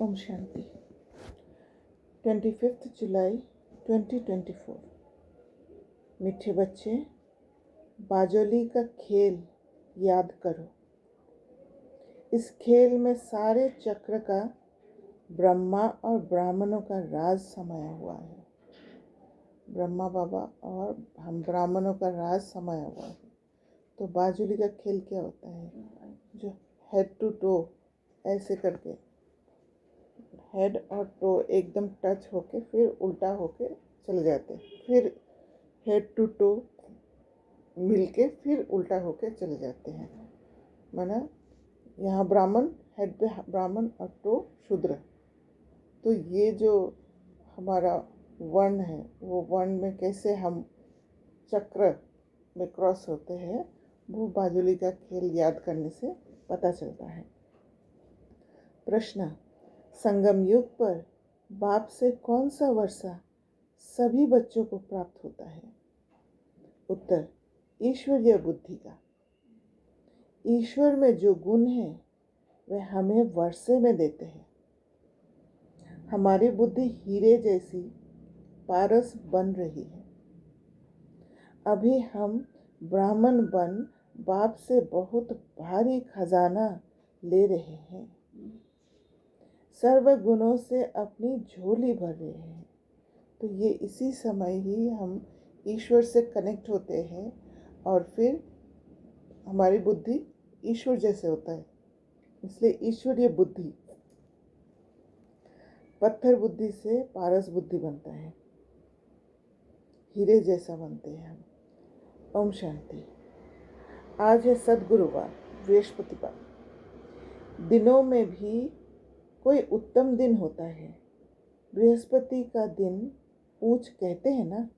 ओम शांति। 25 जुलाई 2024। मीठे बच्चे, बाजोली का खेल याद करो। इस खेल में सारे चक्र का ब्रह्मा और ब्राह्मणों का राज समाया हुआ है। ब्रह्मा बाबा और हम ब्राह्मणों का राज समाया हुआ है। तो बाजोली का खेल क्या होता है? जो हेड टू टो ऐसे करके, हेड और टो एकदम टच होके फिर उल्टा होके चले जाते हैं, फिर हेड टू टो मिलके फिर उल्टा होके चले जाते हैं। माना यहाँ ब्राह्मण, हेड पे ब्राह्मण और टो शूद्र। तो ये जो हमारा वर्ण है, वो वर्ण में कैसे हम चक्र में क्रॉस होते हैं, वो बाजोली का खेल याद करने से पता चलता है। प्रश्न: संगम युग पर बाप से कौन सा वर्षा सभी बच्चों को प्राप्त होता है? उत्तर: ईश्वरीय बुद्धि का। ईश्वर में जो गुण है वह हमें वर्षे में देते हैं। हमारी बुद्धि हीरे जैसी पारस बन रही है। अभी हम ब्राह्मण बन बाप से बहुत भारी खजाना ले रहे हैं। सर्व गुणों से अपनी झोली भर रहे हैं। तो ये इसी समय ही हम ईश्वर से कनेक्ट होते हैं और फिर हमारी बुद्धि ईश्वर जैसे होता है, इसलिए ईश्वरीय बुद्धि। पत्थर बुद्धि से पारस बुद्धि बनता है, हीरे जैसा बनते हैं हम। ओम शांति। आज है सद्गुरुवार, बृहस्पतिवार। दिनों में भी कोई उत्तम दिन होता है। बृहस्पति का दिन पूछ कहते हैं ना।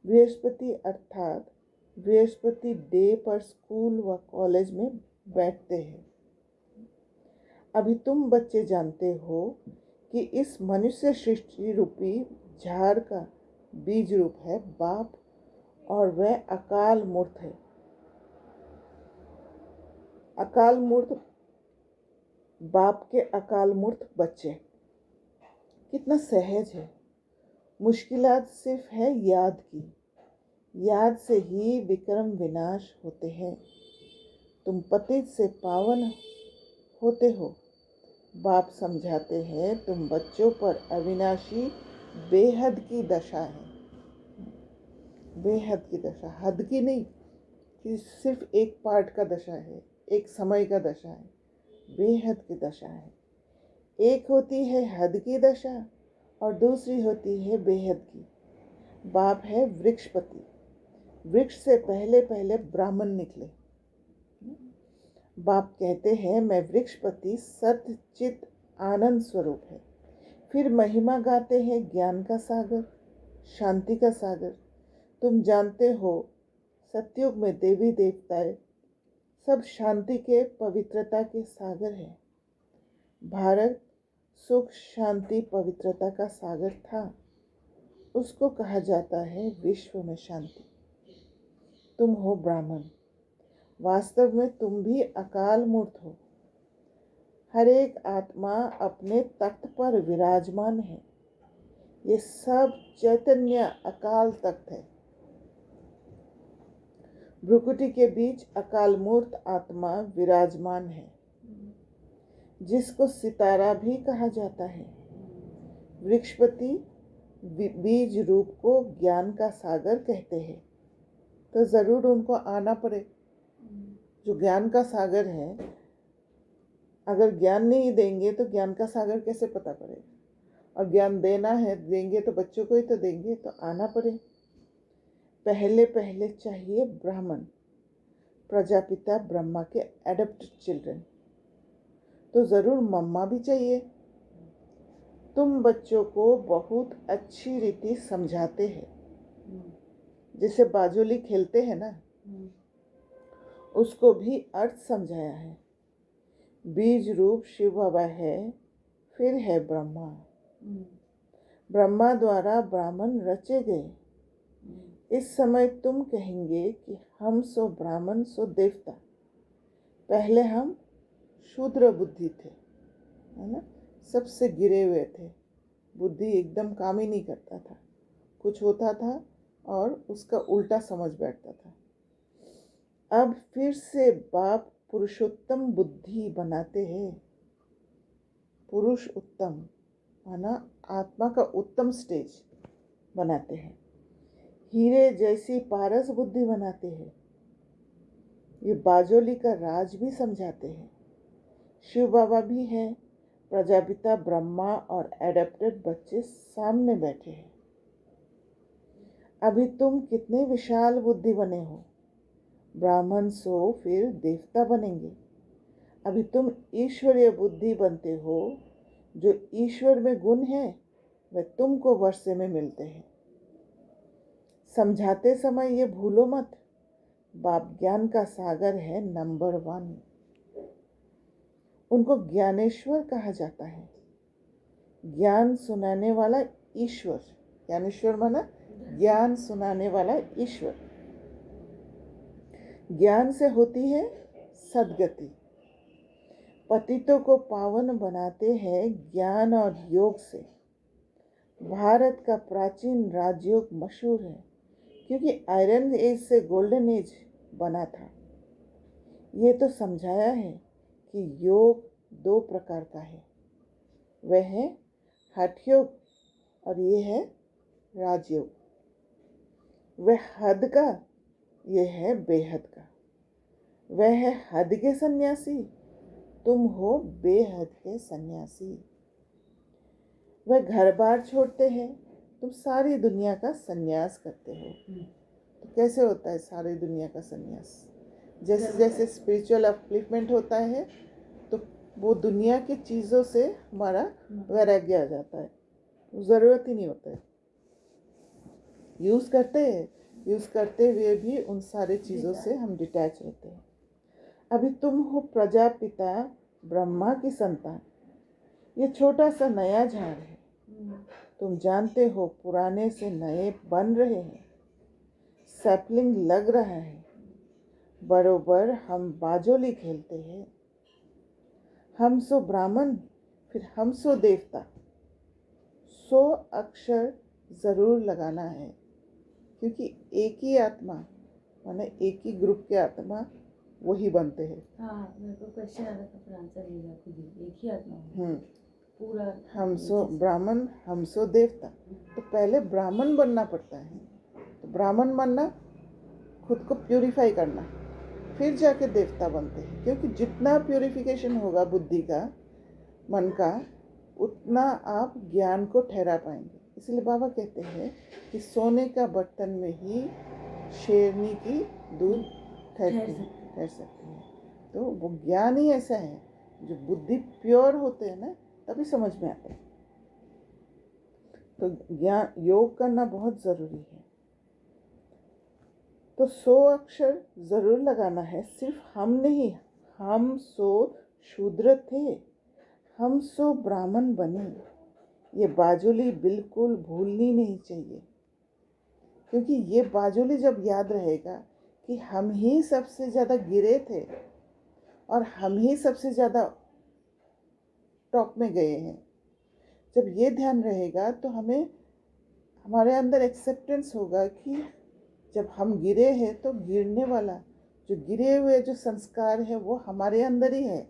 बृहस्पति अर्थात बृहस्पति डे पर स्कूल व कॉलेज में बैठते हैं। अभी तुम बच्चे जानते हो कि इस मनुष्य सृष्टि रूपी झाड़ का बीज रूप है बाप, और वह अकाल मूर्त है। अकाल मूर्त बाप के अकाल मूर्त बच्चे। कितना सहज है। मुश्किलात सिर्फ है याद की। याद से ही विक्रम विनाश होते हैं। तुम पतित से पावन होते हो। बाप समझाते हैं तुम बच्चों पर अविनाशी बेहद की दशा है। बेहद की दशा, हद की नहीं कि सिर्फ एक पार्ट का दशा है, एक समय का दशा है। बेहद की दशा है। एक होती है हद की दशा और दूसरी होती है बेहद की। बाप है वृक्षपति। वृक्ष से पहले पहले ब्राह्मण निकले। बाप कहते हैं मैं वृक्षपति सत्य चित आनंद स्वरूप है। फिर महिमा गाते हैं ज्ञान का सागर, शांति का सागर। तुम जानते हो सतयुग में देवी देवताएं सब शांति के पवित्रता के सागर हैं। भारत सुख शांति पवित्रता का सागर था। उसको कहा जाता है विश्व में शांति। तुम हो ब्राह्मण। वास्तव में तुम भी अकाल मूर्त हो। हर एक आत्मा अपने तख्त पर विराजमान है। ये सब चैतन्य अकाल तख्त है। भ्रुकुटी के बीच अकाल मूर्त आत्मा विराजमान है, जिसको सितारा भी कहा जाता है। वृक्षपति बीज रूप को ज्ञान का सागर कहते हैं। तो ज़रूर उनको आना पड़े। जो ज्ञान का सागर है, अगर ज्ञान नहीं देंगे तो ज्ञान का सागर कैसे पता पड़ेगा? और ज्ञान देना है, देंगे तो बच्चों को ही तो देंगे, तो आना पड़े। पहले पहले चाहिए ब्राह्मण, प्रजापिता ब्रह्मा के एडप्टेड चिल्ड्रन। तो ज़रूर मम्मा भी चाहिए। तुम बच्चों को बहुत अच्छी रीति समझाते हैं। जैसे बाजोली खेलते हैं ना, उसको भी अर्थ समझाया है। बीज रूप शिव बाबा है, फिर है ब्रह्मा। ब्रह्मा द्वारा ब्राह्मण रचे गए। इस समय तुम कहेंगे कि हम सो ब्राह्मण सो देवता। पहले हम शूद्र बुद्धि थे, है ना। सबसे गिरे हुए थे। बुद्धि एकदम काम ही नहीं करता था, कुछ होता था और उसका उल्टा समझ बैठता था। अब फिर से बाप पुरुषोत्तम बुद्धि बनाते हैं। पुरुष उत्तम माना आत्मा का उत्तम स्टेज बनाते हैं। हीरे जैसी पारस बुद्धि बनाते हैं। ये बाजोली का राज भी समझाते हैं। शिव बाबा भी हैं। प्रजापिता ब्रह्मा और एडेप्टेड बच्चे सामने बैठे हैं। अभी तुम कितने विशाल बुद्धि बने हो। ब्राह्मण सो फिर देवता बनेंगे। अभी तुम ईश्वरीय बुद्धि बनते हो। जो ईश्वर में गुण है वह तुमको वर्षे में मिलते हैं। समझाते समय ये भूलो मत, बाप ज्ञान का सागर है नंबर 1। उनको ज्ञानेश्वर कहा जाता है। ज्ञान सुनाने वाला ईश्वर। ज्ञानेश्वर माना ज्ञान सुनाने वाला ईश्वर। ज्ञान से होती है सद्गति। पतितों को पावन बनाते हैं ज्ञान और योग से। भारत का प्राचीन राजयोग मशहूर है क्योंकि आयरन एज से गोल्डन एज बना था। ये तो समझाया है कि योग 2 प्रकार का है। वह है हठ योग और ये है राजयोग। वह हद का, ये है बेहद का। वह है हद के सन्यासी, तुम हो बेहद के सन्यासी। वह घर बार छोड़ते हैं, तुम सारी दुनिया का सन्यास करते हो। तो कैसे होता है सारी दुनिया का सन्यास? जैसे जैसे स्पिरिचुअल अपलिफ्टमेंट होता है तो वो दुनिया की चीज़ों से हमारा वैराग्य आ जाता है, ज़रूरत ही नहीं होता है। यूज़ करते हुए भी उन सारी चीज़ों से हम डिटैच रहते हैं। अभी तुम हो प्रजापिता ब्रह्मा की संतान। ये छोटा सा नया झाड़ है। तुम जानते हो पुराने से नए बन रहे हैं। सैपलिंग लग रहा है। बरोबर हम बाजोली खेलते हैं। हम सो ब्राह्मण, फिर हम सो देवता। 100 अक्षर ज़रूर लगाना है क्योंकि एक ही आत्मा माने एक ही ग्रुप के आत्मा वही बनते हैं। हाँ, मेरे को क्वेश्चन आ रहा था पर आंसर नहीं था खुद ही। एक ही आत्मा पूरा हम सो ब्राह्मण, हम सो देवता। तो पहले ब्राह्मण बनना पड़ता है। तो ब्राह्मण बनना, खुद को प्यूरिफाई करना, फिर जाके देवता बनते हैं। क्योंकि जितना प्यूरिफिकेशन होगा बुद्धि का, मन का, उतना आप ज्ञान को ठहरा पाएंगे। इसलिए बाबा कहते हैं कि सोने का बर्तन में ही शेरनी की दूध ठहर सकती है। तो वो ज्ञान ही ऐसा है, जो बुद्धि प्योर होते हैं ना तभी समझ में आता है। तो ज्ञान योग करना बहुत ज़रूरी है। तो 100 अक्षर ज़रूर लगाना है। सिर्फ हम नहीं, हम सो शूद्र थे, हम सो ब्राह्मण बने। ये बाजोली बिल्कुल भूलनी नहीं चाहिए क्योंकि ये बाजोली जब याद रहेगा कि हम ही सबसे ज़्यादा गिरे थे और हम ही सबसे ज़्यादा टॉप में गए हैं, जब ये ध्यान रहेगा तो हमें हमारे अंदर एक्सेप्टेंस होगा कि जब हम गिरे हैं तो गिरने वाला जो गिरे हुए जो संस्कार है वो हमारे अंदर ही है।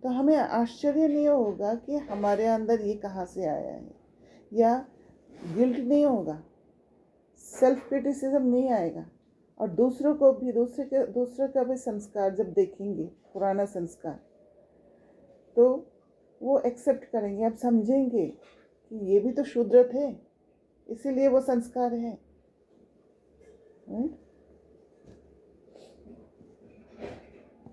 तो हमें आश्चर्य नहीं होगा कि हमारे अंदर ये कहाँ से आया है, या गिल्ट नहीं होगा, सेल्फ क्रिटिसिज्म नहीं आएगा। और दूसरों को भी दूसरे का भी संस्कार जब देखेंगे, पुराना संस्कार, तो वो एक्सेप्ट करेंगे। अब समझेंगे कि ये भी तो शूद्र थे, इसीलिए वो संस्कार है।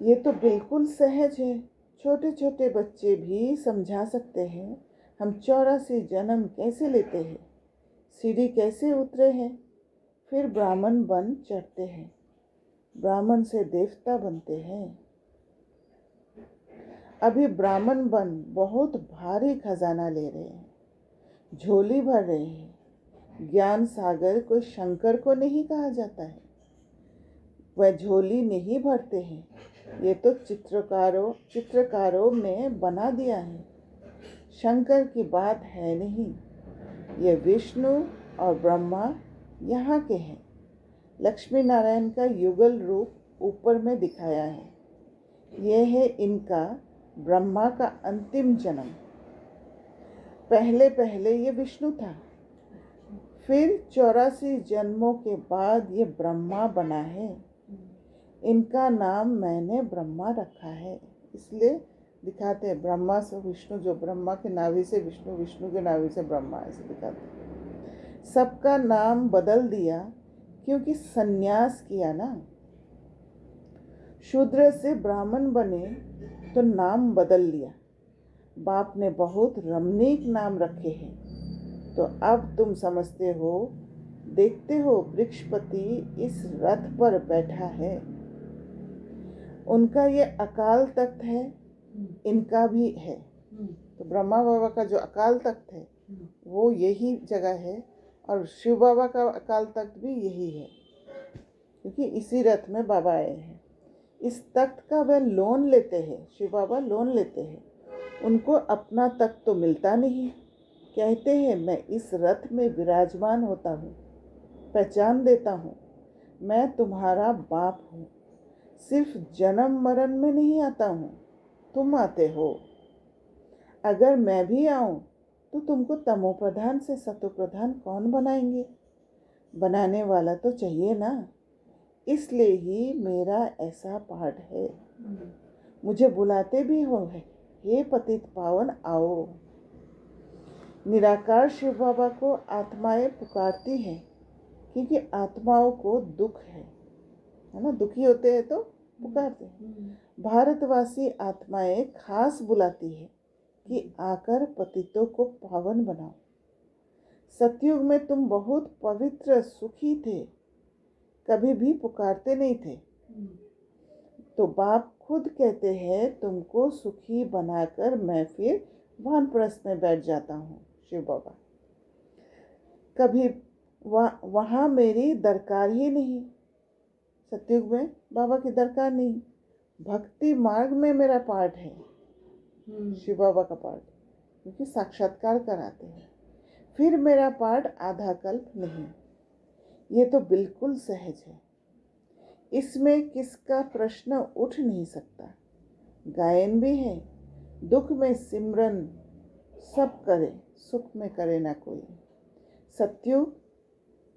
ये तो बिल्कुल सहज है। छोटे छोटे बच्चे भी समझा सकते हैं हम 84 जन्म कैसे लेते हैं, सीढ़ी कैसे उतरे हैं, फिर ब्राह्मण बन चढ़ते हैं, ब्राह्मण से देवता बनते हैं। अभी ब्राह्मण बन बहुत भारी खजाना ले रहे हैं, झोली भर रहे हैं। ज्ञान सागर कोई शंकर को नहीं कहा जाता है, वह झोली नहीं भरते हैं। ये तो चित्रकारों ने बना दिया है। शंकर की बात है नहीं। ये विष्णु और ब्रह्मा यहाँ के हैं। लक्ष्मी नारायण का युगल रूप ऊपर में दिखाया है। यह है इनका ब्रह्मा का अंतिम जन्म। पहले पहले ये विष्णु था, फिर 84 जन्मों के बाद ये ब्रह्मा बना है। इनका नाम मैंने ब्रह्मा रखा है। इसलिए दिखाते हैं ब्रह्मा से विष्णु, जो ब्रह्मा के नाभि से विष्णु, विष्णु के नाभि से ब्रह्मा, ऐसे दिखाते हैं। सबका नाम बदल दिया क्योंकि सन्यास किया ना। शूद्र से ब्राह्मण बने तो नाम बदल लिया। बाप ने बहुत रमणीक नाम रखे हैं। तो अब तुम समझते हो, देखते हो वृक्षपति इस रथ पर बैठा है। उनका ये अकाल तख्त है, इनका भी है। तो ब्रह्मा बाबा का जो अकाल तख्त है वो यही जगह है, और शिव बाबा का अकाल तख्त भी यही है, क्योंकि इसी रथ में बाबा आए हैं। इस तख्त का वह लोन लेते हैं, शिव बाबा लोन लेते हैं। उनको अपना तख्त तो मिलता नहीं। कहते हैं मैं इस रथ में विराजमान होता हूँ, पहचान देता हूँ, मैं तुम्हारा बाप हूँ। सिर्फ जन्म मरण में नहीं आता हूँ, तुम आते हो। अगर मैं भी आऊँ तो तुमको तमो प्रधान से सतो प्रधान कौन बनाएंगे? बनाने वाला तो चाहिए ना। इसलिए ही मेरा ऐसा पाठ है। मुझे बुलाते भी हो, हे पतित पावन आओ। निराकार शिव बाबा को आत्माएं पुकारती हैं, क्योंकि आत्माओं को दुख है ना, दुखी होते हैं तो पुकारते हैं। भारतवासी आत्माएं खास बुलाती है कि आकर पतितों को पावन बनाओ। सतयुग में तुम बहुत पवित्र सुखी थे, कभी भी पुकारते नहीं थे। तो बाप खुद कहते हैं तुमको सुखी बनाकर मैं फिर वानप्रस्थ में बैठ जाता हूँ। शिव बाबा कभी वहाँ मेरी दरकार ही नहीं। सतयुग में बाबा की दरकार नहीं। भक्ति मार्ग में मेरा पाठ है, शिव बाबा का पाठ, क्योंकि साक्षात्कार कराते हैं। फिर मेरा पाठ आधा कल्प नहीं। ये तो बिल्कुल सहज है, इसमें किसका प्रश्न उठ नहीं सकता। गायन भी है, दुख में सिमरन सब करे, सुख में करे ना कोई। सतयुग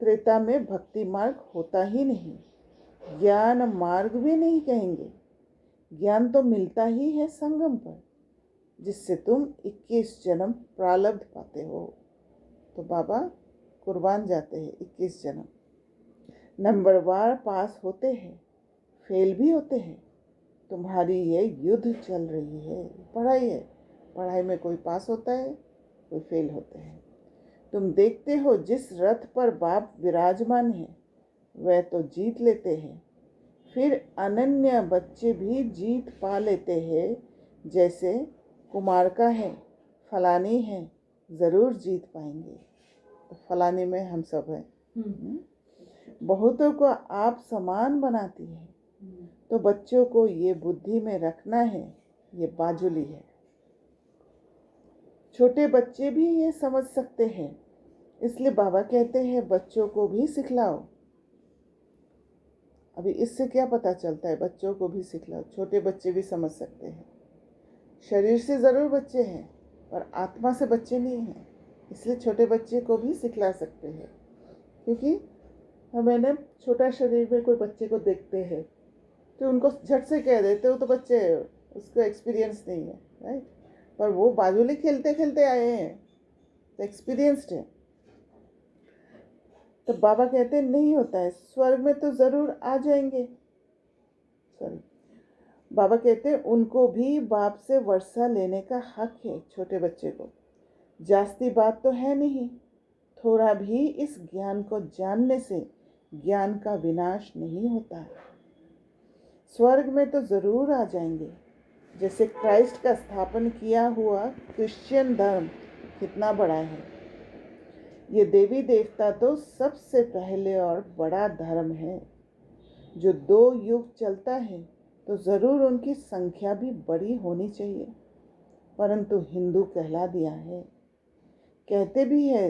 त्रेता में भक्ति मार्ग होता ही नहीं, ज्ञान मार्ग भी नहीं कहेंगे। ज्ञान तो मिलता ही है संगम पर, जिससे तुम 21 जन्म प्रारब्ध पाते हो। तो बाबा कुर्बान जाते हैं 21 जन्म। नंबरवार पास होते हैं, फेल भी होते हैं। तुम्हारी ये युद्ध चल रही है, पढ़ाई है। पढ़ाई में कोई पास होता है, कोई फेल होते हैं। तुम देखते हो जिस रथ पर बाप विराजमान है वह तो जीत लेते हैं। फिर अनन्य बच्चे भी जीत पा लेते हैं। जैसे कुमार का है, फलानी है, ज़रूर जीत पाएंगे। तो फलानी में हम सब हैं। बहुतों को आप समान बनाती है। तो बच्चों को ये बुद्धि में रखना है, ये बाजुली है। छोटे बच्चे भी ये समझ सकते हैं, इसलिए बाबा कहते हैं बच्चों को भी सिखलाओ। अभी इससे क्या पता चलता है, बच्चों को भी सिखलाओ। छोटे बच्चे भी समझ सकते हैं। शरीर से ज़रूर बच्चे हैं पर आत्मा से बच्चे नहीं हैं, इसलिए छोटे बच्चे को भी सिखला सकते हैं। क्योंकि मैंने छोटा शरीर में कोई बच्चे को देखते हैं तो उनको झट से कह देते हो तो बच्चे है, उसको एक्सपीरियंस नहीं है, राइट। पर वो बाजुली खेलते खेलते आए हैं तो एक्सपीरियंस्ड है। तो बाबा कहते हैं नहीं होता है, स्वर्ग में तो ज़रूर आ जाएंगे। सॉरी, बाबा कहते हैं उनको भी बाप से वर्षा लेने का हक है। छोटे बच्चे को जास्ती बात तो है नहीं, थोड़ा भी इस ज्ञान को जानने से ज्ञान का विनाश नहीं होता है। स्वर्ग में तो ज़रूर आ जाएंगे। जैसे क्राइस्ट का स्थापन किया हुआ क्रिश्चियन धर्म कितना बड़ा है। ये देवी देवता तो सबसे पहले और बड़ा धर्म है। जो 2 युग चलता है तो ज़रूर उनकी संख्या भी बड़ी होनी चाहिए। परंतु हिंदू कहला दिया है। कहते भी है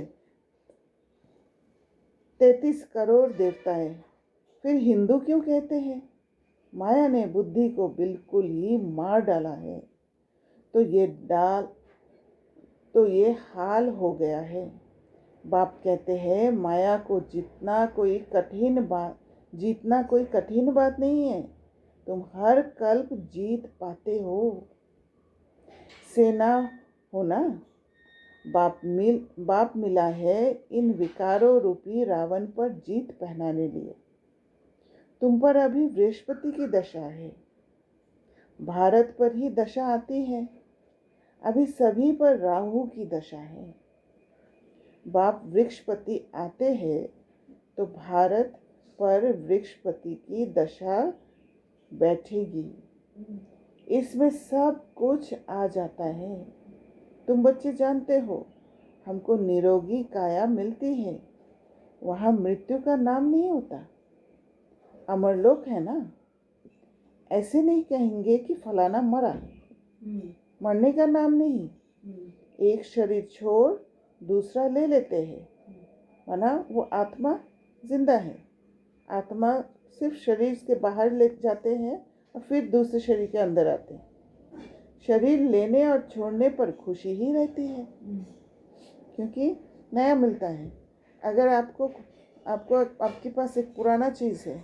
33 करोड़ देवता है, फिर हिंदू क्यों कहते हैं? माया ने बुद्धि को बिल्कुल ही मार डाला है। तो ये हाल हो गया है। बाप कहते हैं माया को जीतना कोई कठिन बात नहीं है। तुम हर कल्प जीत पाते हो। सेना हो ना, बाप मिला है इन विकारों रूपी रावण पर जीत पहनाने लिए। तुम पर अभी बृहस्पति की दशा है, भारत पर ही दशा आती है। अभी सभी पर राहु की दशा है। बाप वृक्षपति आते हैं तो भारत पर वृक्षपति की दशा बैठेगी। इसमें सब कुछ आ जाता है। तुम बच्चे जानते हो, हमको निरोगी काया मिलती है, वहाँ मृत्यु का नाम नहीं होता। अमरलोक है ना, ऐसे नहीं कहेंगे कि फलाना मरा, मरने का नाम नहीं। एक शरीर छोड़ दूसरा ले लेते हैं, माना वो आत्मा जिंदा है। आत्मा सिर्फ शरीर के बाहर ले जाते हैं और फिर दूसरे शरीर के अंदर आते हैं। शरीर लेने और छोड़ने पर खुशी ही रहती है, क्योंकि नया मिलता है। अगर आपके पास एक पुराना चीज़ है,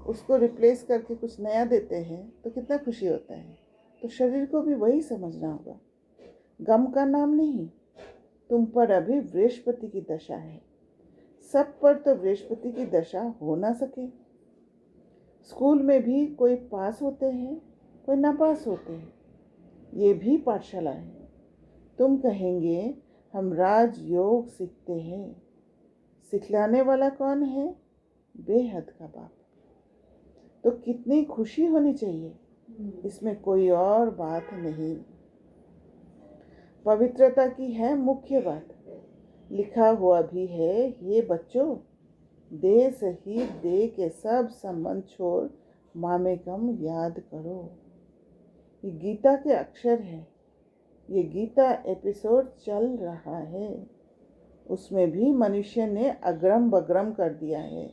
उसको रिप्लेस करके कुछ नया देते हैं तो कितना खुशी होता है। तो शरीर को भी वही समझना होगा, गम का नाम नहीं। तुम पर अभी बृहस्पति की दशा है। सब पर तो बृहस्पति की दशा हो ना सके। स्कूल में भी कोई पास होते हैं, कोई नापास होते हैं। ये भी पाठशाला है। तुम कहेंगे हम राजयोग सीखते हैं। सिखलाने वाला कौन है? बेहद का बाप। तो कितनी खुशी होनी चाहिए, इसमें कोई और बात नहीं। पवित्रता की है मुख्य बात। लिखा हुआ भी है, ये बच्चों, देह सहित देह के सब संबंध छोड़ मामेकम याद करो। ये गीता के अक्षर है। ये गीता एपिसोड चल रहा है, उसमें भी मनुष्य ने अग्रम बग्रम कर दिया है,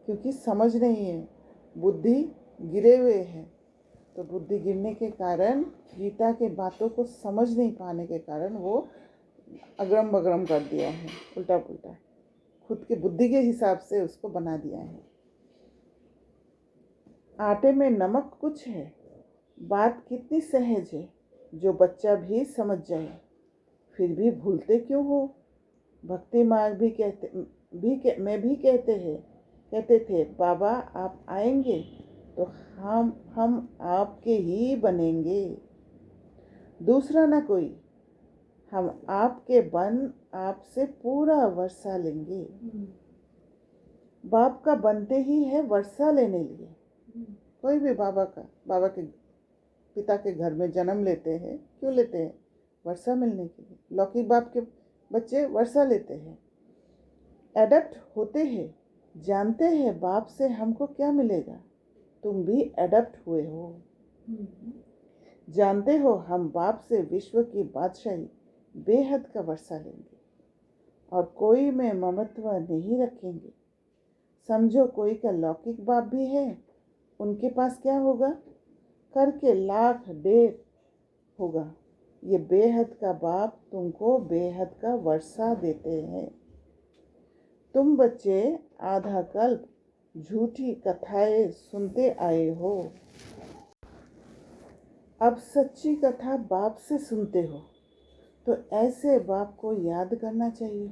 क्योंकि समझ नहीं है, बुद्धि गिरे हुए हैं। तो बुद्धि गिरने के कारण, गीता के बातों को समझ नहीं पाने के कारण वो अग्रम बग्रम कर दिया है, उल्टा पुल्टा खुद की बुद्धि के हिसाब से उसको बना दिया है। आटे में नमक कुछ है। बात कितनी सहज है, जो बच्चा भी समझ जाए। फिर भी भूलते क्यों हो? भक्ति मार्ग में भी कहते थे बाबा आप आएंगे तो हम आपके ही बनेंगे, दूसरा ना कोई। हम आपके बन आपसे पूरा वर्षा लेंगे। बाप का बनते ही है वर्षा लेने लिए। कोई भी बाबा के पिता के घर में जन्म लेते हैं, क्यों लेते हैं? वर्षा मिलने के लिए। लौकिक बाप के बच्चे वर्षा लेते हैं, एडप्ट होते हैं, जानते हैं बाप से हमको क्या मिलेगा। तुम भी एडप्ट हुए हो, जानते हो हम बाप से विश्व की बादशाही बेहद का वर्षा लेंगे और कोई में ममत्व नहीं रखेंगे। समझो कोई का लौकिक बाप भी है, उनके पास क्या होगा? करके लाख डेढ़ होगा। ये बेहद का बाप तुमको बेहद का वर्षा देते हैं। तुम बच्चे आधा कल्प झूठी कथाएं सुनते आए हो, अब सच्ची कथा बाप से सुनते हो। तो ऐसे बाप को याद करना चाहिए,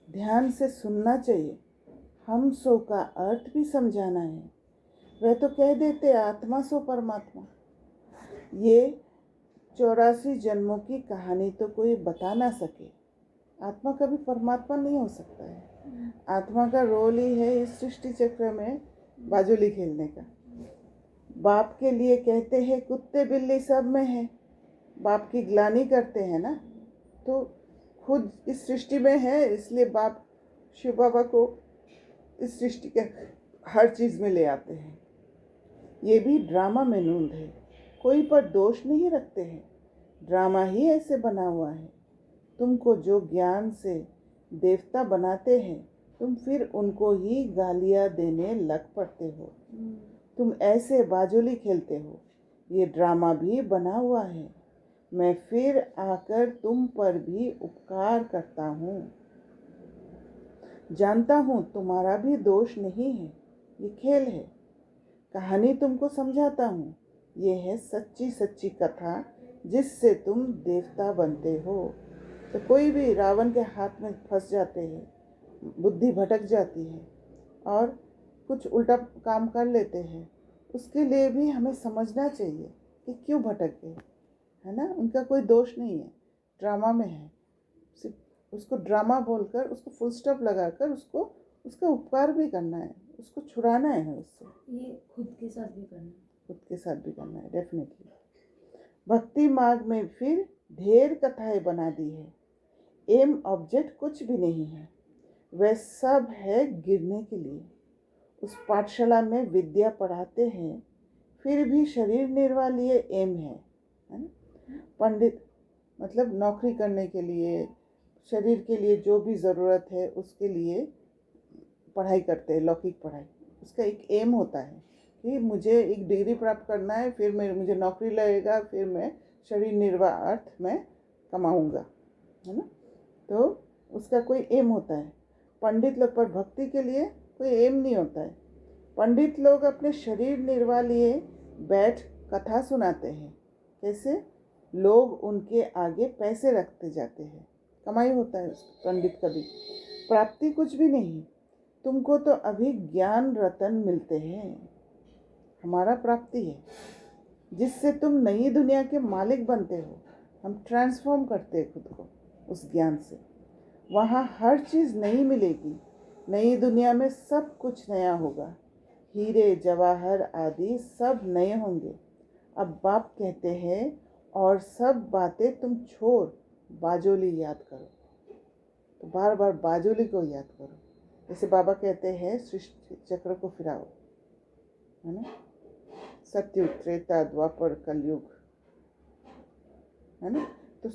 ध्यान से सुनना चाहिए। हम सो का अर्थ भी समझाना है। वह तो कह देते आत्मा सो परमात्मा। ये 84 जन्मों की कहानी तो कोई बता ना सके। आत्मा कभी परमात्मा नहीं हो सकता है। आत्मा का रोल ही है इस सृष्टि चक्र में बाजुली खेलने का। बाप के लिए कहते हैं कुत्ते बिल्ली सब में है। बाप की ग्लानि करते हैं ना, तो खुद इस सृष्टि में है, इसलिए बाप शिव बाबा को इस सृष्टि के हर चीज़ में ले आते हैं। ये भी ड्रामा में नूंद है। कोई पर दोष नहीं रखते हैं, ड्रामा ही ऐसे बना हुआ है। तुमको जो ज्ञान से देवता बनाते हैं, तुम फिर उनको ही गालियाँ देने लग पड़ते हो। तुम ऐसे बाजुली खेलते हो, ये ड्रामा भी बना हुआ है। मैं फिर आकर तुम पर भी उपकार करता हूँ। जानता हूँ तुम्हारा भी दोष नहीं है, ये खेल है। कहानी तुमको समझाता हूँ, ये है सच्ची सच्ची कथा जिससे तुम देवता बनते हो। तो कोई भी रावण के हाथ में फंस जाते हैं, बुद्धि भटक जाती है और कुछ उल्टा काम कर लेते हैं, उसके लिए भी हमें समझना चाहिए कि क्यों भटक गए, है ना। उनका कोई दोष नहीं है, ड्रामा में है। सिर्फ उसको ड्रामा बोलकर, उसको फुल स्टॉप लगाकर उसको उसका उपकार भी करना है, उसको छुड़ाना है उससे। ये खुद के साथ भी करना है। खुद के साथ भी करना है, डेफिनेटली। भक्ति मार्ग में फिर ढेर कथाएं बना दी है। एम ऑब्जेक्ट कुछ भी नहीं है, वह सब है गिरने के लिए। उस पाठशाला में विद्या पढ़ाते हैं, फिर भी शरीर निर्वाह लिए एम है ना। पंडित मतलब नौकरी करने के लिए, शरीर के लिए जो भी ज़रूरत है उसके लिए पढ़ाई करते हैं, लौकिक पढ़ाई। उसका एक एम होता है कि मुझे एक डिग्री प्राप्त करना है, फिर मुझे नौकरी लगेगा, फिर मैं शरीर निर्वाह अर्थ में कमाऊँगा, है ना। तो उसका कोई एम होता है। पंडित लोग पर भक्ति के लिए कोई एम नहीं होता है। पंडित लोग अपने शरीर निर्वाह लिए बैठ कथा सुनाते हैं। कैसे? लोग उनके आगे पैसे रखते जाते हैं, कमाई होता है उस पंडित का भी। प्राप्ति कुछ भी नहीं, तुमको तो अभी ज्ञान रतन मिलते हैं, हमारा प्राप्ति है जिससे तुम नई दुनिया के मालिक बनते हो। हम ट्रांसफॉर्म करते हैं खुद को उस ज्ञान से। वहाँ हर चीज़ नई मिलेगी, नई दुनिया में सब कुछ नया होगा। हीरे जवाहर आदि सब नए होंगे। अब बाप कहते हैं और सब बातें तुम छोड़ बाजोली याद करो। तो बार बार बाजोली को याद करो। जैसे बाबा कहते हैं सृष्टि चक्र को फिराओ, है ना। सत्युग त्रेता द्वापर कलयुग, है ना। तो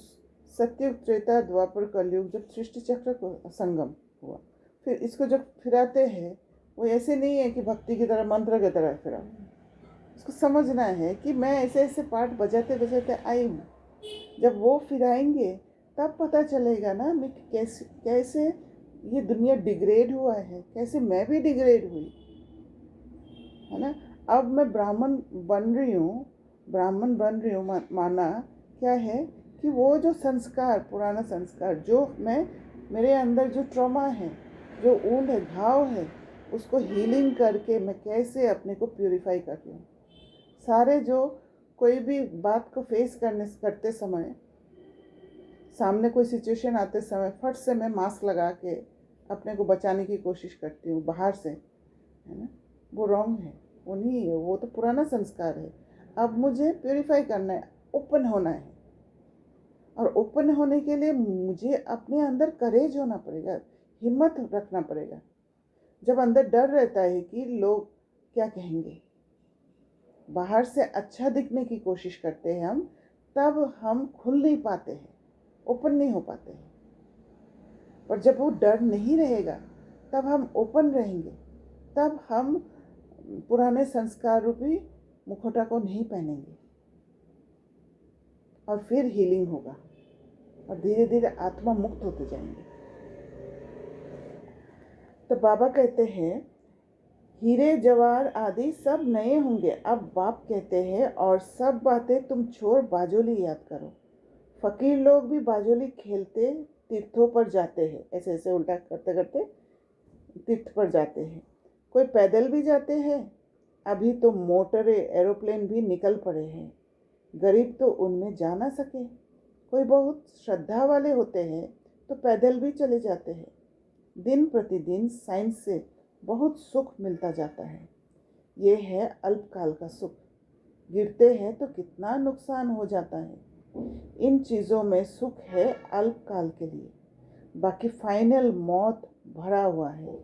सत्युग त्रेता द्वापर कलयुग जब सृष्टि चक्र को संगम हुआ, फिर इसको जब फिराते हैं, वो ऐसे नहीं है कि भक्ति की तरह मंत्र की तरह फिराओ। उसको समझना है कि मैं ऐसे ऐसे पार्ट बजाते बजाते आई हूँ। जब वो फिराएंगे तब पता चलेगा ना मैं कैसे कैसे ये दुनिया डिग्रेड हुआ है, कैसे मैं भी डिग्रेड हुई, है ना। अब मैं ब्राह्मण बन रही हूँ, माना क्या है कि वो जो संस्कार, पुराना संस्कार, जो मैं मेरे अंदर जो ट्रॉमा है, जो वुंड है, घाव है, उसको हीलिंग करके मैं कैसे अपने को प्यूरिफाई कर रही हूँ। सारे जो कोई भी बात को फेस करते समय, सामने कोई सिचुएशन आते समय फट से मैं मास्क लगा के अपने को बचाने की कोशिश करती हूँ बाहर से, है ना। वो रॉन्ग है, वो नहीं है, वो तो पुराना संस्कार है। अब मुझे प्यूरिफाई करना है, ओपन होना है। और ओपन होने के लिए मुझे अपने अंदर करेज होना पड़ेगा, हिम्मत रखना पड़ेगा। जब अंदर डर रहता है कि लोग क्या कहेंगे, बाहर से अच्छा दिखने की कोशिश करते हैं हम, तब हम खुल नहीं पाते हैं, ओपन नहीं हो पाते हैं। और जब वो डर नहीं रहेगा तब हम ओपन रहेंगे, तब हम पुराने संस्कार रूपी मुखौटा को नहीं पहनेंगे और फिर हीलिंग होगा और धीरे धीरे आत्मा मुक्त होते जाएंगे। तो बाबा कहते हैं हीरे जवाहर आदि सब नए होंगे। अब बाप कहते हैं और सब बातें तुम छोड़ बाजोली याद करो। फकीर लोग भी बाजोली खेलते तीर्थों पर जाते हैं, ऐसे ऐसे उल्टा करते करते तीर्थ पर जाते हैं। कोई पैदल भी जाते हैं, अभी तो मोटरें एरोप्लेन भी निकल पड़े हैं। गरीब तो उनमें जा ना सके। कोई बहुत श्रद्धा वाले होते हैं तो पैदल भी चले जाते हैं। दिन प्रतिदिन साइंस से बहुत सुख मिलता जाता है। ये है अल्पकाल का सुख। गिरते हैं तो कितना नुकसान हो जाता है। इन चीज़ों में सुख है अल्पकाल के लिए, बाकी फाइनल मौत भरा हुआ है,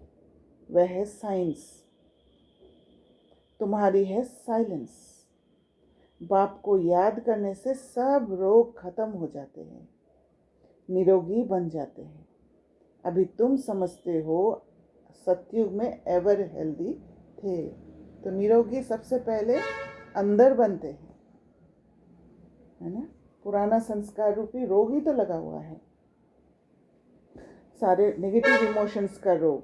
वह है साइंस। तुम्हारी है साइलेंस। बाप को याद करने से सब रोग खत्म हो जाते हैं, निरोगी बन जाते हैं। अभी तुम समझते हो सतयुग में एवर हेल्दी थे, तो निरोगी सबसे पहले अंदर बनते हैं, है ना। पुराना संस्कार रूपी रोग ही तो लगा हुआ है, सारे नेगेटिव इमोशंस का रोग।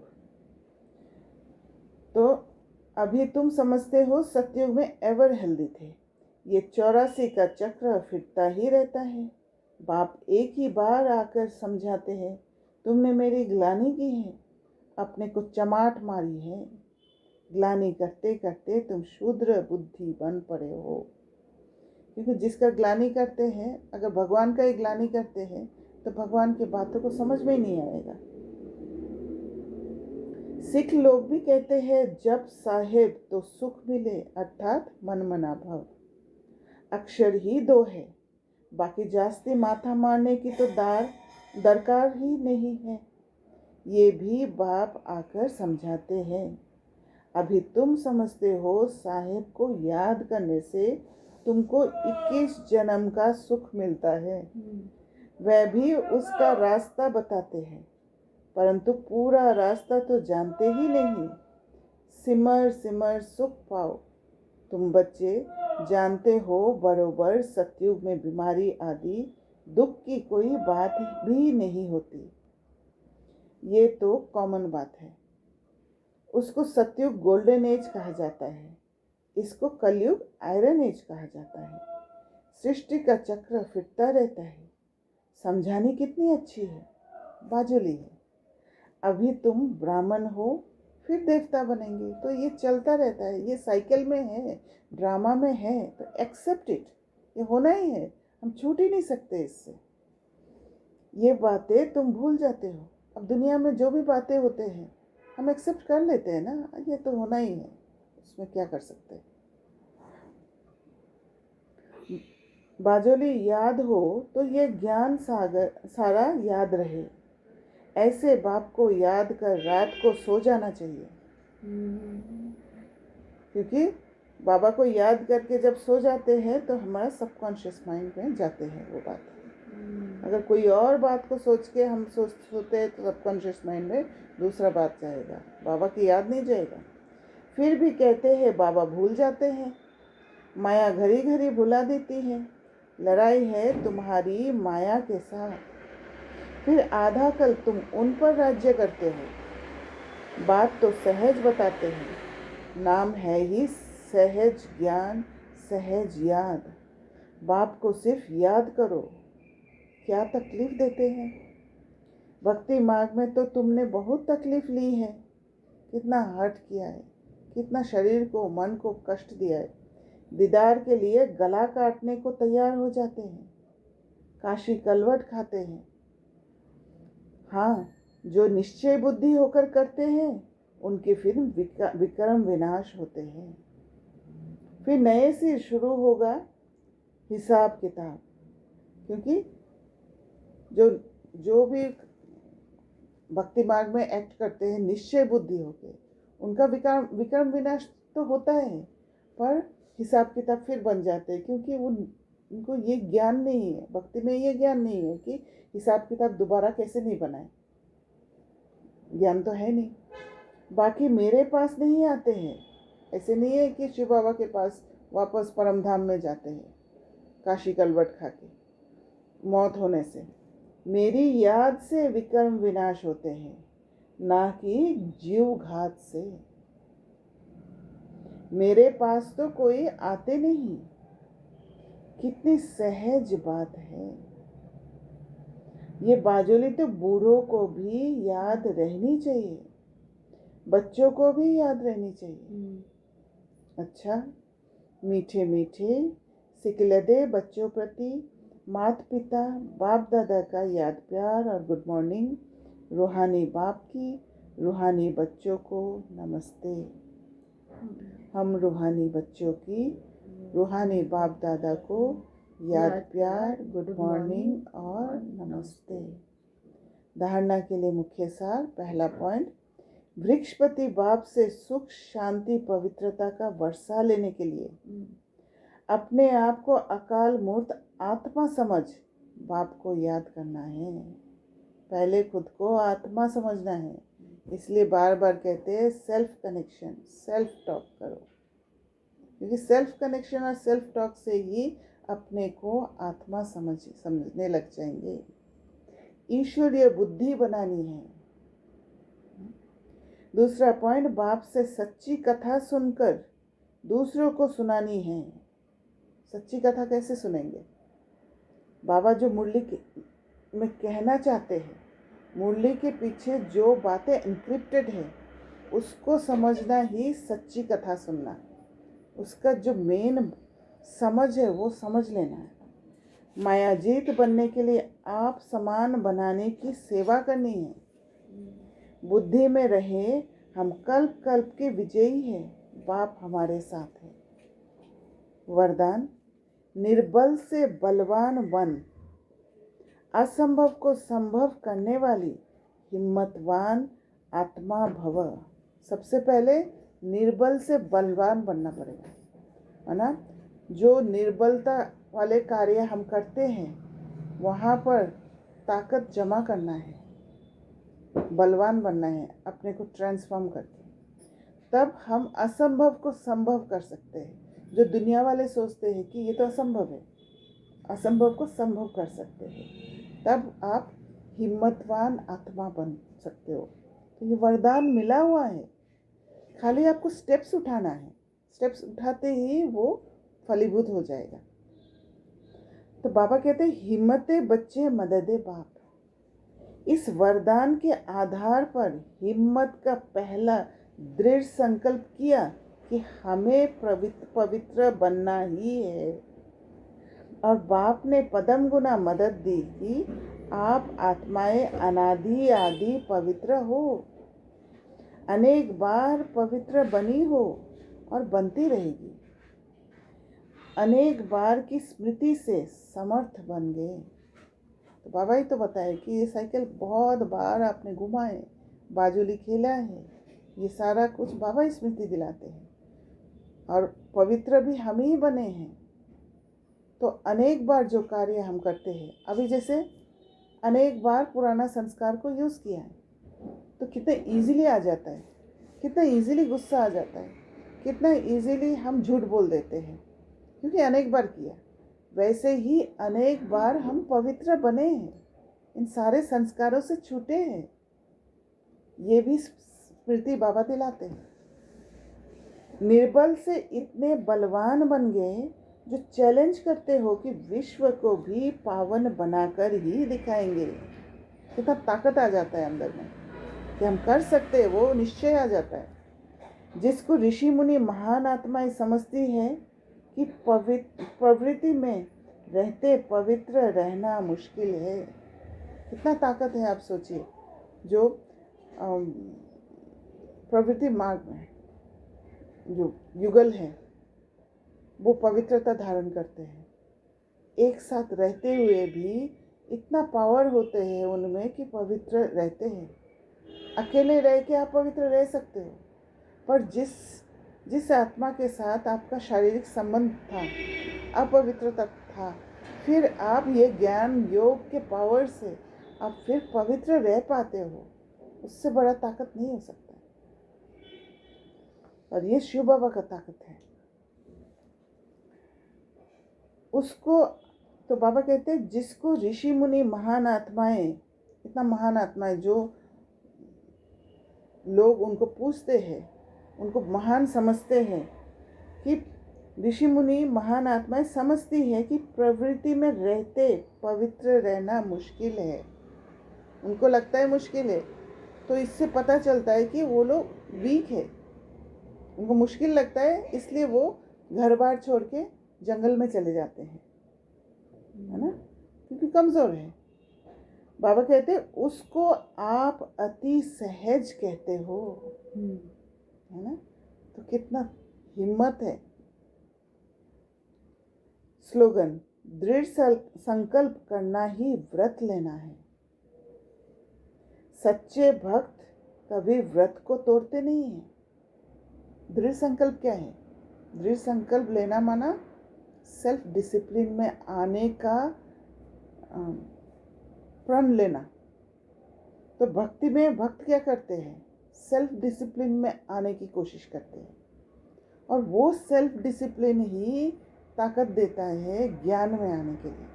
तो अभी तुम समझते हो सतयुग में एवर हेल्दी थे। ये 84 का चक्र फिरता ही रहता है। बाप एक ही बार आकर समझाते हैं, तुमने मेरी ग्लानि की है, अपने को चमाट मारी है। ग्लानि करते करते तुम शूद्र बुद्धि बन पड़े हो। क्योंकि जिसका ग्लानि करते हैं, अगर भगवान का ही ग्लानि करते हैं तो भगवान की बातों को समझ में ही नहीं आएगा। सिख लोग भी कहते हैं, जब साहेब तो सुख मिले, अर्थात मन मना भव। अक्षर ही दो है, बाकी जास्ती माथा मारने की तो दरकार ही नहीं है। ये भी बाप आकर समझाते हैं। अभी तुम समझते हो साहेब को याद करने से तुमको 21 जन्म का सुख मिलता है। वह भी उसका रास्ता बताते हैं, परंतु पूरा रास्ता तो जानते ही नहीं। सिमर सिमर सुख पाओ। तुम बच्चे जानते हो बरोबर सतयुग में बीमारी आदि दुख की कोई बात भी नहीं होती। ये तो कॉमन बात है। उसको सतयुग गोल्डन एज कहा जाता है, इसको कलयुग आयरन एज कहा जाता है। सृष्टि का चक्र फिरता रहता है। समझानी कितनी अच्छी है, बाजुली है। अभी तुम ब्राह्मण हो, फिर देवता बनेंगे, तो ये चलता रहता है, ये साइकिल में है, ड्रामा में है, तो एक्सेप्ट इट, ये होना ही है, हम छूट ही नहीं सकते इससे। ये बातें तुम भूल जाते हो। अब दुनिया में जो भी बातें होते हैं हम एक्सेप्ट कर लेते हैं ना, ये तो होना ही है, उसमें क्या कर सकते हैं। बाजोली याद हो तो ये ज्ञान सागर सारा याद रहे। ऐसे बाप को याद कर रात को सो जाना चाहिए, क्योंकि बाबा को याद करके जब सो जाते हैं तो हमारा सबकॉन्शियस माइंड में जाते हैं वो बात। अगर कोई और बात को सोच के हम सोते हैं तो सबकॉन्शियस माइंड में दूसरा बात जाएगा, बाबा की याद नहीं जाएगा। फिर भी कहते हैं बाबा भूल जाते हैं, माया घड़ी घड़ी भुला देती है। लड़ाई है तुम्हारी माया के साथ, फिर आधा कल तुम उन पर राज्य करते हो। बात तो सहज बताते हैं, नाम है ही सहज ज्ञान सहज याद। बाप को सिर्फ याद करो, क्या तकलीफ देते हैं। भक्ति मार्ग में तो तुमने बहुत तकलीफ ली है, कितना हर्ट किया है, कितना शरीर को मन को कष्ट दिया है। दीदार के लिए गला काटने को तैयार हो जाते हैं, काशी कलवट खाते हैं। हाँ, जो निश्चय बुद्धि होकर करते हैं उनके फिर विक्रम विनाश होते हैं। फिर नए से शुरू होगा हिसाब किताब, क्योंकि जो भी भक्ति मार्ग में एक्ट करते हैं निश्चय बुद्धि होके, उनका विक्रम विनाश तो होता है, पर हिसाब किताब फिर बन जाते हैं, क्योंकि उनको ये ज्ञान नहीं है, भक्ति में ये ज्ञान नहीं है कि हिसाब किताब दोबारा कैसे नहीं बनाए, ज्ञान तो है नहीं। बाकी मेरे पास नहीं आते हैं, ऐसे नहीं है कि शिव बाबा के पास वापस परम धाम में जाते हैं काशी कलवट खा के मौत होने से। मेरी याद से विक्रम विनाश होते हैं, ना कि जीव घात से। मेरे पास तो कोई आते नहीं, कितनी सहज बात है। ये बाजुली तो बूढ़ों को भी याद रहनी चाहिए, बच्चों को भी याद रहनी चाहिए। अच्छा, मीठे मीठे सिकलदे बच्चों प्रति माता पिता बाप दादा का याद प्यार और गुड मॉर्निंग। रूहानी बाप की रूहानी बच्चों को नमस्ते। हम रूहानी बच्चों की रूहानी बाप दादा को याद प्यार, गुड मॉर्निंग और नमस्ते। धारणा के लिए मुख्य सार। पहला पॉइंट, वृक्षपति बाप से सुख शांति पवित्रता का वर्षा लेने के लिए अपने आप को अकाल मूर्त आत्मा समझ बाप को याद करना है। पहले खुद को आत्मा समझना है। इसलिए बार बार कहते हैं सेल्फ कनेक्शन, सेल्फ टॉक करो, क्योंकि सेल्फ कनेक्शन और सेल्फ टॉक से ही अपने को आत्मा समझने लग जाएंगे। ईश्वरीय बुद्धि बनानी है। दूसरा पॉइंट, बाप से सच्ची कथा सुनकर दूसरों को सुनानी है। सच्ची कथा कैसे सुनेंगे? बाबा जो मुरली में कहना चाहते हैं, मुरली के पीछे जो बातें इंक्रिप्टेड है उसको समझना ही सच्ची कथा सुनना। उसका जो मेन समझ है वो समझ लेना है। मायाजीत बनने के लिए आप समान बनाने की सेवा करनी है। बुद्धि में रहे हम कल्प कल्प के विजयी हैं, बाप हमारे साथ है। वरदान, निर्बल से बलवान बन, असंभव को संभव करने वाली हिम्मतवान आत्मा भव। सबसे पहले निर्बल से बलवान बनना पड़ेगा, है ना। जो निर्बलता वाले कार्य हम करते हैं वहाँ पर ताकत जमा करना है, बलवान बनना है, अपने को ट्रांसफॉर्म करके। तब हम असंभव को संभव कर सकते हैं। जो दुनिया वाले सोचते हैं कि ये तो असंभव है, असंभव को संभव कर सकते हैं। तब आप हिम्मतवान आत्मा बन सकते हो। तो ये वरदान मिला हुआ है, खाली आपको स्टेप्स उठाना है। स्टेप्स उठाते ही वो फलीभूत हो जाएगा। तो बाबा कहते हैं हिम्मते बच्चे मददे बाप। इस वरदान के आधार पर हिम्मत का पहला दृढ़ संकल्प किया कि हमें पवित्र बनना ही है। और बाप ने पदम गुना मदद दी कि आप आत्माएं अनादि आदि पवित्र हो, अनेक बार पवित्र बनी हो और बनती रहेगी। अनेक बार की स्मृति से समर्थ बन गए। तो बाबा ही तो बताए कि ये साइकिल बहुत बार आपने घुमाए, बाजुली खेला है, ये सारा कुछ बाबा ही स्मृति दिलाते हैं। और पवित्र भी हम ही बने हैं। तो अनेक बार जो कार्य हम करते हैं, अभी जैसे अनेक बार पुराना संस्कार को यूज़ किया है, तो कितने इजीली आ जाता है, कितना इजीली गुस्सा आ जाता है, कितना इजीली हम झूठ बोल देते हैं, क्योंकि अनेक बार किया। वैसे ही अनेक बार हम पवित्र बने हैं, इन सारे संस्कारों से छूटे हैं। ये भी स्मृति बाबा दिलाते हैं। निर्बल से इतने बलवान बन गए जो चैलेंज करते हो कि विश्व को भी पावन बनाकर ही दिखाएंगे। कितना ताकत आ जाता है अंदर में कि हम कर सकते हैं, वो निश्चय आ जाता है। जिसको ऋषि मुनि महान आत्माएं समझती है कि प्रवृत्ति में रहते पवित्र रहना मुश्किल है। कितना ताकत है आप सोचिए। जो प्रवृत्ति मार्ग में जो युगल है वो पवित्रता धारण करते हैं। एक साथ रहते हुए भी इतना पावर होते हैं उनमें कि पवित्र रहते हैं। अकेले रह के आप पवित्र रह सकते हो, पर जिस आत्मा के साथ आपका शारीरिक संबंध था, अपवित्रता था, फिर आप ये ज्ञान योग के पावर से आप फिर पवित्र रह पाते हो। उससे बड़ा ताकत नहीं हो सकता। और ये शिव बाबा का ताकत है। उसको तो बाबा कहते हैं जिसको ऋषि मुनि महान आत्माएं, इतना महान आत्माएं जो लोग उनको पूछते हैं, उनको महान समझते हैं, कि ऋषि मुनि महान आत्माएं समझती है कि प्रवृत्ति में रहते पवित्र रहना मुश्किल है। उनको लगता है मुश्किल है, तो इससे पता चलता है कि वो लोग वीक है। उनको मुश्किल लगता है, इसलिए वो घर बार छोड़ के जंगल में चले जाते हैं, है ना, क्योंकि कमज़ोर है। बाबा कहते हैं उसको आप अति सहज कहते हो, है ना। तो कितना हिम्मत है। स्लोगन, दृढ़ संकल्प करना ही व्रत लेना है। सच्चे भक्त कभी व्रत को तोड़ते नहीं हैं। दृढ़ संकल्प क्या है? दृढ़ संकल्प लेना माना सेल्फ डिसिप्लिन में आने का प्रण लेना। तो भक्ति में भक्त क्या करते हैं? सेल्फ डिसिप्लिन में आने की कोशिश करते हैं, और वो सेल्फ डिसिप्लिन ही ताकत देता है ज्ञान में आने के लिए।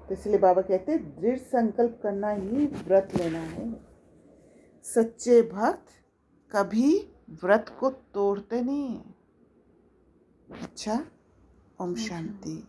तो इसलिए बाबा कहते हैं दृढ़ संकल्प करना ही व्रत लेना है। सच्चे भक्त कभी व्रत को तोड़ते नहीं हैं। अच्छा, ओम शांति।